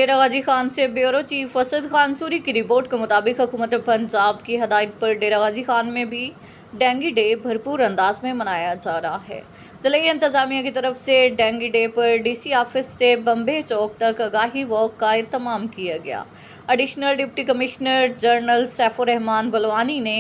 डेरा गाजी खान से bureau chief Asad Khan Suri की report के मुताबिक हुकूमत पंजाब की हदायत पर डेरा गाजी खान में भी डेंगी डे भरपूर अंदाज में मनाया जा रहा है। ज़िले इंतजामिया की तरफ से डेंगी डे पर डीसी ऑफिस से बम्बे चौक तक आगाही वॉक का एहतमाम किया गया। Additional deputy commissioner general Saifur Rahman Balwani ने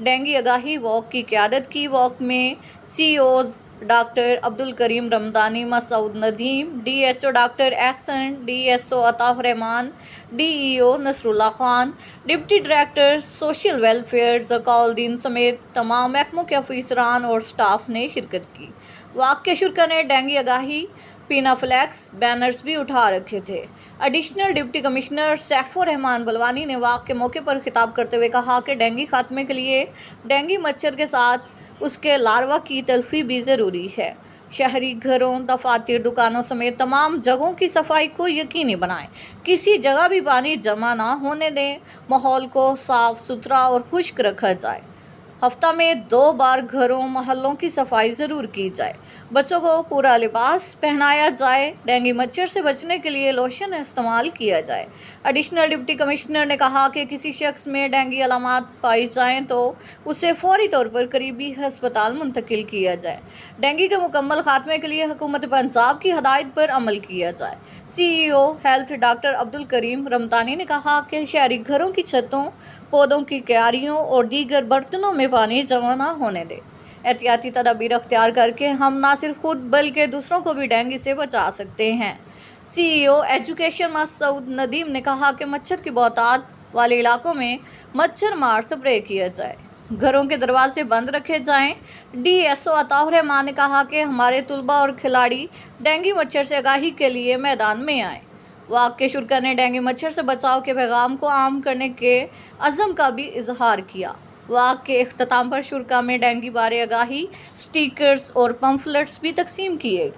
डेंगी आगाही वॉक की क़यादत की। वॉक में CEOs doctor Abdul Karim Ramdani, Masood Nadeem, DHO doctor Ahsan, DSO Altaf Rehman, DEO Nasrullah Khan, deputy director social welfare Zakauddin समेत तमाम महकमों के अफसरान और स्टाफ ने शिरकत की। वॉक के शुरा ने डेंगी आगाही पीना फ्लैक्स बैनर्स भी उठा रखे थे। Additional deputy commissioner Saifur Rahman Balwani ने वॉक के मौके पर खिताब करते हुए कहा कि डेंगी खात्मे के लिए डेंगी मच्छर के साथ उसके लार्वा की तल्फी भी ज़रूरी है। शहरी घरों, दफातर, दुकानों समेत तमाम जगहों की सफाई को यकीनी बनाएं। किसी जगह भी पानी जमा ना होने दें। माहौल को साफ सुथरा और खुश्क रखा जाए। हफ्ता में 2 बार घरों, मोहल्लों की सफाई ज़रूर की जाए। बच्चों को पूरा लिबास पहनाया जाए। डेंगू मच्छर से बचने के लिए लोशन इस्तेमाल किया जाए। एडिशनल डिप्टी कमिश्नर ने कहा कि किसी शख्स में डेंगू अलामात पाई जाएं तो उसे फौरी तौर पर करीबी हस्पताल मुंतकिल किया जाए। डेंगू के मुकम्मल खात्मे के लिए हुकूमत पंजाब की हदायत पर अमल किया जाए। CEO health doctor Abdul Karim Ramdani ने कहा कि शहरी घरों की छतों, पौधों की क्यारियों और दीगर बर्तनों में पानी जमा ना होने दें। एहतियाती तदाबीर अख्तियार करके हम ना सिर्फ खुद बल्कि दूसरों को भी डेंगू से बचा सकते हैं। CEO एजुकेशन मसूद नदीम ने कहा कि मच्छर की बहुतात वाले इलाकों में मच्छर मार स्प्रे किया जाए। घरों के दरवाजे बंद रखे जाएं। DSO अताउर रहमान ने कहा कि हमारे तुलबा और खिलाड़ी डेंगू मच्छर से आगाही के लिए मैदान में आएँ। वॉक के शुरा ने डेंगू मच्छर से बचाव के पैगाम को आम करने के अज़म का भी इजहार किया। वॉक के इख्तिताम पर शुरा में डेंगू बारे आगाही स्टिकर्स और पम्फलेट्स भी तकसीम किए गए।